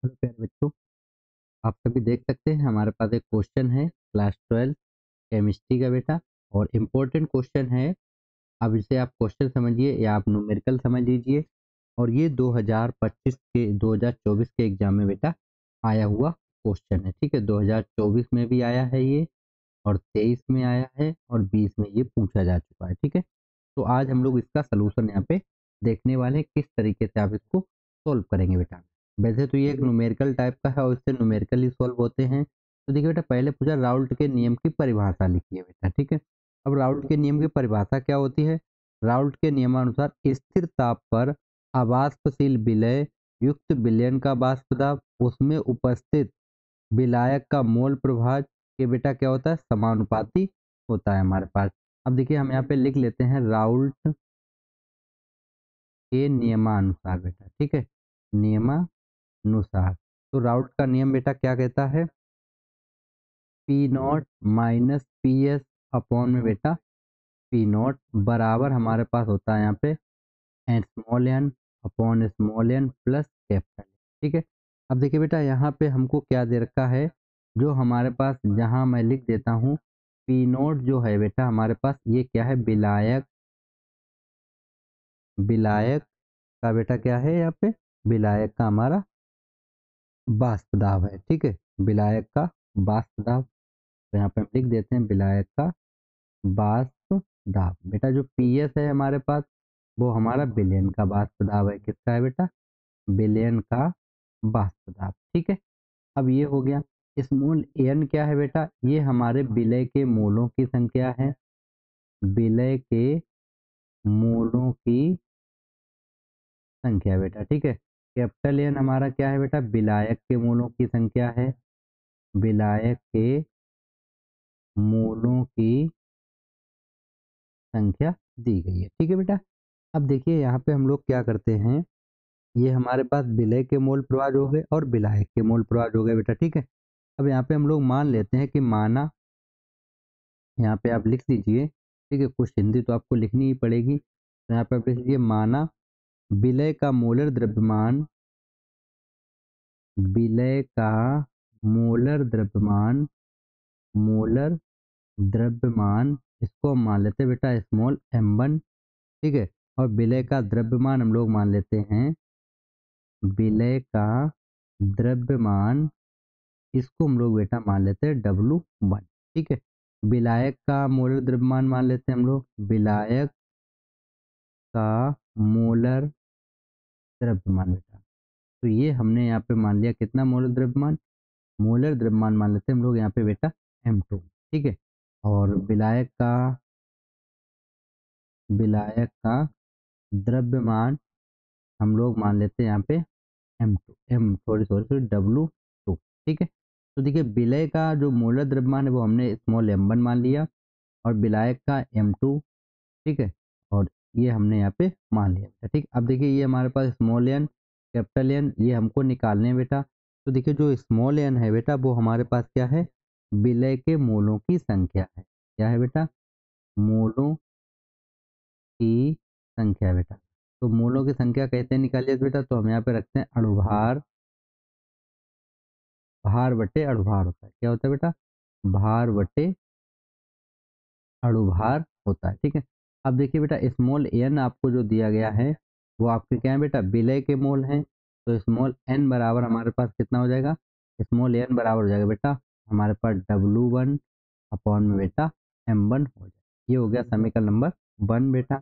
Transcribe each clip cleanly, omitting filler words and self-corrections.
Hello प्यारे बच्चों, आप सभी देख सकते हैं हमारे पास एक क्वेश्चन है क्लास 12 केमिस्ट्री का बेटा। और इम्पोर्टेंट क्वेश्चन है। अब इसे आप क्वेश्चन समझिए या आप न्यूमेरिकल समझ लीजिए। और ये 2024 के एग्जाम में बेटा आया हुआ क्वेश्चन है। ठीक है, 2024 में भी आया है ये, और 23 में आया है, और 20 में ये पूछा जा चुका है। ठीक है, तो आज हम लोग इसका सलूशन यहाँ पे देखने वाले हैं, किस तरीके से आप इसको सॉल्व करेंगे बेटा। वैसे तो ये एक न्यूमेरिकल टाइप का है और इससे न्यूमेरिकल ही सॉल्व होते हैं। तो देखिए बेटा, पहले पूछा राउल्ट के नियम की परिभाषा लिखिए बेटा। ठीक है, अब राउल्ट के नियम की परिभाषा क्या होती है? राउल्ट के नियमानुसार स्थिर ताप पर अवाष्पशील विलय युक्त विलयन का वाष्प दाब, उसमें उपस्थित विलायक का मोल प्रभाव के बेटा क्या होता है? समानुपाती होता है हमारे पास। अब देखिए हम यहाँ पे लिख लेते हैं राउल्ट के नियमानुसार बेटा। ठीक है, नियमानुसार। तो राउल्ट का नियम बेटा क्या कहता है? P not minus P S upon में बेटा पी नॉट बराबर हमारे पास होता है यहाँ पे N small N upon small N plus capital. ठीक है, अब देखिए बेटा यहाँ पे हमको क्या दे रखा है, जो हमारे पास, जहाँ मैं लिख देता हूँ पी नॉट जो है बेटा हमारे पास ये क्या है? विलायक, विलायक का बेटा क्या है यहाँ पे? विलायक का हमारा वाष्प दाब है। ठीक है, विलायक का वाष्प दाब। तो यहाँ पे हम लिख देते हैं विलायक का वाष्प दाब। बेटा जो पीएस है हमारे पास वो हमारा विलयन का वाष्प दाब है। किसका है बेटा? विलयन का वाष्प दाब। ठीक है, अब ये हो गया। स्मॉल एन क्या है बेटा? ये हमारे विलय के मोलों की संख्या है। विलय के मोलों की संख्या बेटा। ठीक है, कैपिटल एन हमारा क्या है बेटा? विलायक के मोलों की संख्या है। विलायक के मोलों की संख्या दी गई है। ठीक है बेटा, अब देखिए यहाँ पे हम लोग क्या करते हैं, ये हमारे पास विलय के मोल प्रवाह हो गए और विलायक के मोल प्रवाह हो गए बेटा। ठीक है, अब यहाँ पे हम लोग मान लेते हैं कि माना, यहाँ पे आप लिख दीजिए। ठीक है, कुछ हिंदी तो आपको लिखनी ही पड़ेगी। तो यहाँ पे आप लिख लीजिए माना विलय का मोलर द्रव्यमान, विलय का मोलर द्रव्यमान, मोलर द्रव्यमान, इसको हम मान लेते हैं बेटा स्मॉल m1। ठीक है, और विलय का द्रव्यमान हम लोग मान लेते हैं, विलय का द्रव्यमान, इसको हम लोग बेटा मान लेते हैं W1। ठीक है, विलायक का मोलर द्रव्यमान मान लेते हैं हम लोग, विलायक का मोलर द्रव्यमान बेटा। तो ये हमने यहाँ पे मान लिया कितना मोलर द्रव्यमान? मोलर द्रव्यमान मान लेते हैं हम लोग यहाँ पे बेटा M2। ठीक है, और विलायक का द्रव्यमान हम लोग मान लेते हैं यहाँ पे M2, am sorry sorry sorry W2। ठीक है, तो देखिए विलय का जो मोलर द्रव्यमान है वो हमने स्मॉल m1 मान लिया, और विलायक का M2। ठीक है, और ये हमने यहाँ पे मान लिया। ठीक, अब देखिए ये हमारे पास स्मॉल एन कैपिटल एन ये हमको निकालने हैं बेटा। तो देखिए जो स्मॉल एन है बेटा वो हमारे पास क्या है? विलय के मोलों की संख्या है। क्या है बेटा? मोलों की संख्या है बेटा। तो मोलों की संख्या कैसे निकालिए बेटा? तो हम यहाँ पे रखते हैं अणुभार, भार बटे अणुभार होता है। क्या होता है बेटा? भार बटे अणुभार होता है। ठीक है, अब देखिए बेटा स्मॉल एन आपको जो दिया गया है वो आपके क्या है बेटा? विलय के मोल हैं। तो स्मॉल एन बराबर हमारे पास कितना हो जाएगा? स्मॉल एन बराबर हो जाएगा बेटा हमारे पास W1 अपॉन में बेटा M1 हो जाएगा। ये हो गया समीकरण नंबर 1 बेटा।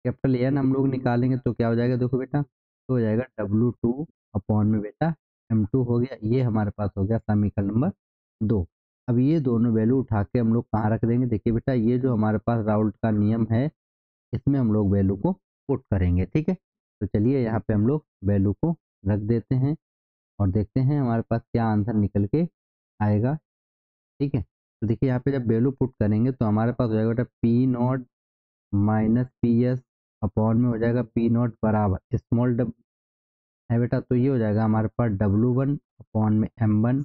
कैपिटल एन हम लोग निकालेंगे तो क्या हो जाएगा? देखो बेटा, तो हो जाएगा W2 अपॉन में बेटा M2 हो गया। ये हमारे पास हो गया समीकरण नंबर 2। अब ये दोनों वैल्यू उठा के हम लोग कहाँ रख देंगे? देखिए बेटा ये जो हमारे पास राउल्ट का नियम है इसमें हम लोग वैल्यू को पुट करेंगे। ठीक है, तो चलिए यहाँ पे हम लोग वैल्यू को रख देते हैं और देखते हैं हमारे पास क्या आंसर निकल के आएगा। ठीक है, तो देखिए यहाँ पे जब वैल्यू पुट करेंगे तो हमारे पास हो जाएगा बेटा P not minus P S upon में हो जाएगा पी नॉट बराबर स्मॉल डब है बेटा। तो ये हो जाएगा हमारे पास W1 अपॉन में M1।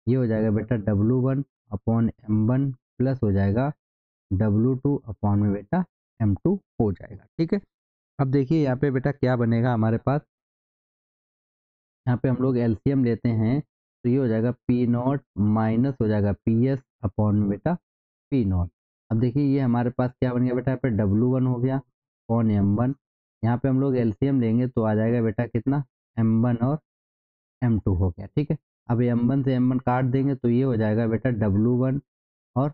ये हो जाएगा बेटा W1 अपॉन M1 प्लस हो जाएगा W2 अपॉन में बेटा M2 हो जाएगा। ठीक है, अब देखिए यहाँ पे बेटा क्या बनेगा हमारे पास, यहाँ पे हम लोग एलसीएम लेते हैं तो ये हो जाएगा पी नॉट माइनस हो जाएगा पी एस अपॉन में बेटा पी नॉट। अब देखिए ये हमारे पास क्या बन गया बेटा, यहाँ पे W1 हो गया अपॉन M1। यहाँ पे हम लोग एलसीएम लेंगे तो आ जाएगा बेटा कितना, M1 और M2 हो गया। ठीक है, अब M1 से M1 काट देंगे तो ये हो जाएगा बेटा W1 और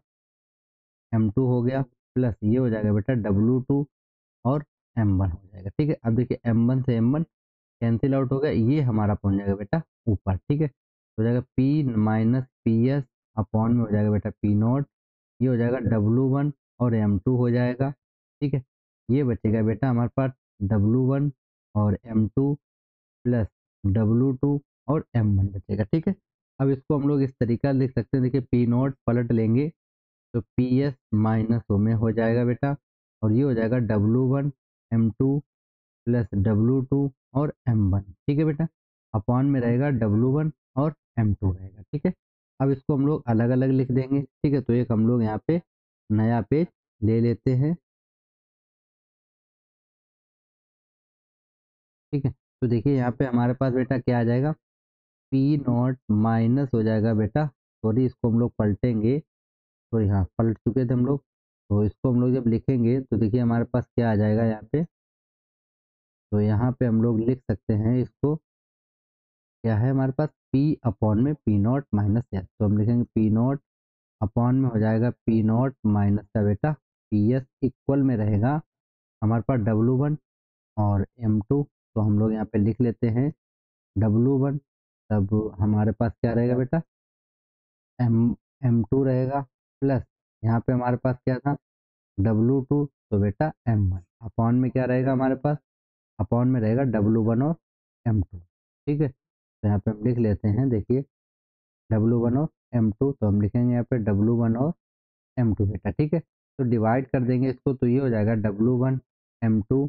M2 हो गया, प्लस ये हो जाएगा बेटा W2 और M1 हो जाएगा। ठीक है, अब देखिए M1 से M1 कैंसिल आउट हो गया, ये हमारा पहुंच जाएगा बेटा ऊपर। ठीक है, हो जाएगा P minus P S upon में हो जाएगा बेटा P नॉट, ये हो जाएगा W1 और M2 हो जाएगा। ठीक है, ये बचेगा बेटा हमारे पास W1 और M2 प्लस W2 और M1 बचेगा। ठीक है, अब इसको हम लोग इस तरीका लिख सकते हैं, देखिए P नॉट पलट लेंगे तो पी एस माइनस ओ में हो जाएगा बेटा, और ये हो जाएगा W1 M2 प्लस W2 और M1। ठीक है बेटा, अपॉन में रहेगा W1 और M2 रहेगा। ठीक है, अब इसको हम लोग अलग अलग लिख देंगे। ठीक है, तो एक हम लोग यहाँ पे नया पेज ले लेते हैं। ठीक है, तो देखिए यहाँ पे हमारे पास बेटा क्या आ जाएगा, पी नॉट माइनस हो जाएगा बेटा, सॉरी इसको हम लोग पलटेंगे, सॉरी हाँ पलट चुके थे हम लोग, तो इसको हम लोग जब लिखेंगे तो देखिए हमारे पास क्या आ जाएगा यहाँ पे, तो यहाँ पे हम लोग लिख सकते हैं इसको, क्या है हमारे पास P अपॉन में P नॉट माइनस एस, तो हम लिखेंगे P नॉट अपॉन में हो जाएगा P नॉट माइनस का बेटा पी एस इक्वल में रहेगा हमारे पास W1 और M2, तो हम लोग यहाँ पे लिख लेते हैं W1, तब हमारे पास क्या रहेगा बेटा एम M2 रहेगा, प्लस यहाँ पे हमारे पास क्या था W2, तो बेटा M1 अपॉन में क्या रहेगा हमारे पास, अपॉन में रहेगा W1 और M2। ठीक है, तो यहाँ पे हम लिख लेते हैं, देखिए W1 और M2, तो हम लिखेंगे यहाँ पे W1 और M2 बेटा। ठीक है, तो डिवाइड कर देंगे इसको तो ये हो जाएगा W1 M2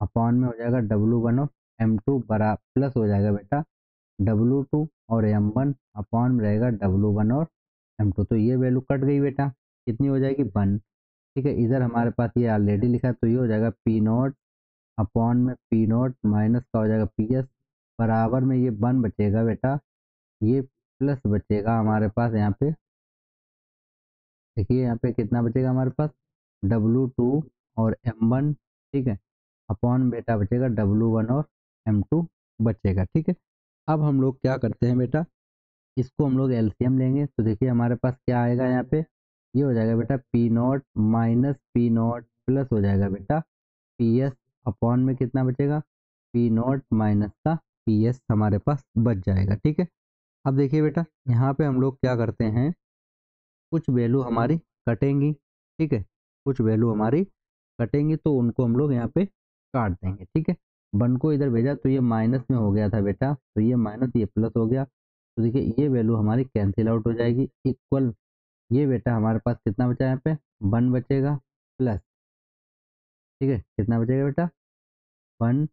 अपॉन में हो जाएगा W1 और M2 बरा प्लस हो जाएगा बेटा W2 और M1 अपॉन में रहेगा W1 और M2, तो ये वैल्यू कट गई बेटा, कितनी हो जाएगी 1। ठीक है, इधर हमारे पास ये ऑलरेडी लिखा है तो ये हो जाएगा P नॉट अपॉन में P नॉट माइनस का हो जाएगा पी एस बराबर में ये 1 बचेगा बेटा, ये प्लस बचेगा हमारे पास यहाँ पे, देखिए यहाँ पे कितना बचेगा हमारे पास W2 और M1। ठीक है, अपॉन बेटा बचेगा W1 और M2 बचेगा। ठीक है, अब हम लोग क्या करते हैं बेटा, इसको हम लोग एलसीएम लेंगे तो देखिए हमारे पास क्या आएगा यहाँ पे, ये हो जाएगा बेटा P not minus P not plus हो जाएगा बेटा पी एस अपॉन में कितना बचेगा P नॉट माइनस का पी एस हमारे पास बच जाएगा। ठीक है, अब देखिए बेटा यहाँ पे हम लोग क्या करते हैं, कुछ वैल्यू हमारी कटेंगी। ठीक है, कुछ वैल्यू हमारी कटेंगी तो उनको हम लोग यहाँ पे काट देंगे। ठीक है, 1 को इधर भेजा तो ये माइनस में हो गया था बेटा, तो ये माइनस ये प्लस हो गया, तो देखिए ये वैल्यू हमारी कैंसिल आउट हो जाएगी, इक्वल ये बेटा हमारे पास कितना बचा यहाँ पे 1 बचेगा, प्लस ठीक है कितना बचेगा बेटा 1,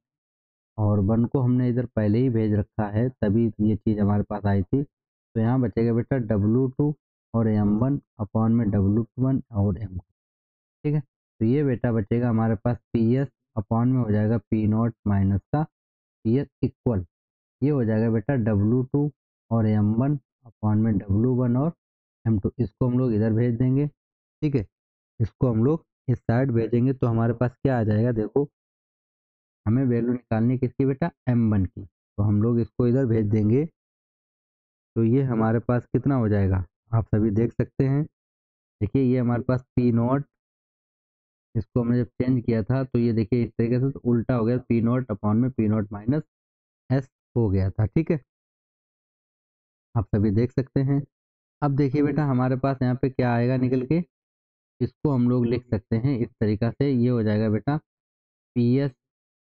और 1 को हमने इधर पहले ही भेज रखा है तभी ये चीज़ हमारे पास आई थी, तो यहाँ बचेगा बेटा W2 और M1 अपॉन में W1 और M2। ठीक है, तो ये बेटा बचेगा हमारे पास पी एस अपॉन में हो जाएगा P नॉट माइनस का पी एस इक्वल, ये हो जाएगा बेटा W2 और M1 अपॉन में W1 और M2, इसको हम लोग इधर भेज देंगे। ठीक है, इसको हम लोग इस साइड भेजेंगे तो हमारे पास क्या आ जाएगा, देखो हमें वैल्यू निकालनी किसकी बेटा M1 की, तो हम लोग इसको इधर भेज देंगे तो ये हमारे पास कितना हो जाएगा, आप सभी देख सकते हैं। देखिए ये हमारे पास पी नॉट, इसको हमने जब चेंज किया था तो ये देखिए इस तरीके से तो उल्टा हो गया, पी नॉट अपॉन में पी नॉट माइनस एस हो गया था। ठीक है, आप सभी देख सकते हैं। अब देखिए बेटा हमारे पास यहाँ पे क्या आएगा निकल के, इसको हम लोग लिख सकते हैं इस तरीका से, ये हो जाएगा बेटा पी एस।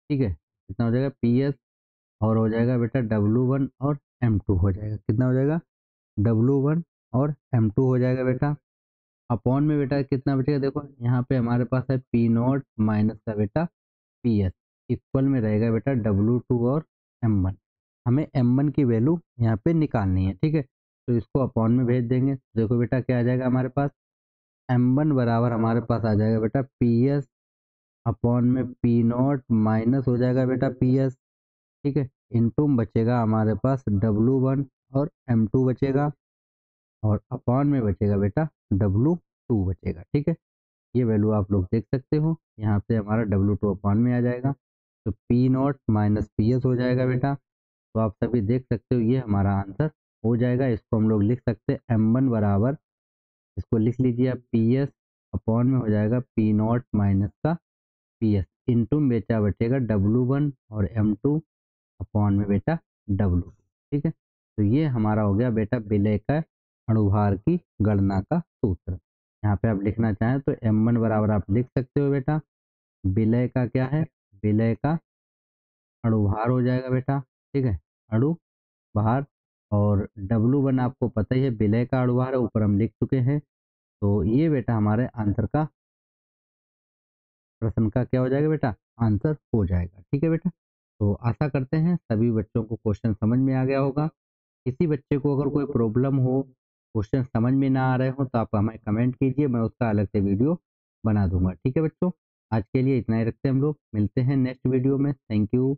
ठीक है, कितना हो जाएगा पी एस, और हो जाएगा बेटा W1 और M2 हो जाएगा, कितना हो जाएगा W1 और M2 हो जाएगा बेटा, अपॉन में बेटा कितना बचेगा, देखो यहाँ पे हमारे पास है पी नॉट माइनस का बेटा पी एस इक्वल में रहेगा बेटा W2 और M1, हमें M1 की वैल्यू यहाँ पे निकालनी है। ठीक है, तो इसको अपॉन में भेज देंगे, देखो बेटा क्या आ जाएगा हमारे पास M1 बराबर हमारे पास आ जाएगा बेटा पी एस अपॉन में पी नॉट माइनस हो जाएगा बेटा पी एस। ठीक है, इनटू बचेगा हमारे पास W1 और M2 बचेगा, और अपॉन में बचेगा बेटा W2 बचेगा। ठीक है, ये वैल्यू आप लोग देख सकते हो, यहाँ पे हमारा W2 अपॉन में आ जाएगा, तो P नॉट माइनस PS हो जाएगा बेटा। तो आप सभी देख सकते हो ये हमारा आंसर हो जाएगा। इसको हम लोग लिख सकते हैं M1 बराबर, इसको लिख लीजिए आप PS अपॉन में हो जाएगा P नॉट माइनस का PS इंटू बेटा बचेगा W1 और M2 अपॉन में बेटा W। ठीक है, तो ये हमारा हो गया बेटा विलय का अणुभार की गणना का सूत्र। यहाँ पे आप लिखना चाहें तो M1 बराबर आप लिख सकते हो बेटा, विलय का क्या है, विलय का अणुभार हो जाएगा बेटा। ठीक है, अणुभार, और W1 आपको पता ही है विलय का अणुभार है, ऊपर हम लिख चुके हैं। तो ये बेटा हमारे आंसर का, प्रश्न का क्या हो जाएगा बेटा, आंसर हो जाएगा। ठीक है बेटा, तो आशा करते हैं सभी बच्चों को क्वेश्चन समझ में आ गया होगा। किसी बच्चे को अगर कोई प्रॉब्लम हो, क्वेश्चन समझ में ना आ रहे हो, तो आप हमें कमेंट कीजिए, मैं उसका अलग से वीडियो बना दूंगा। ठीक है बच्चों, आज के लिए इतना ही रखते हैं, हम लोग मिलते हैं नेक्स्ट वीडियो में। Thank you.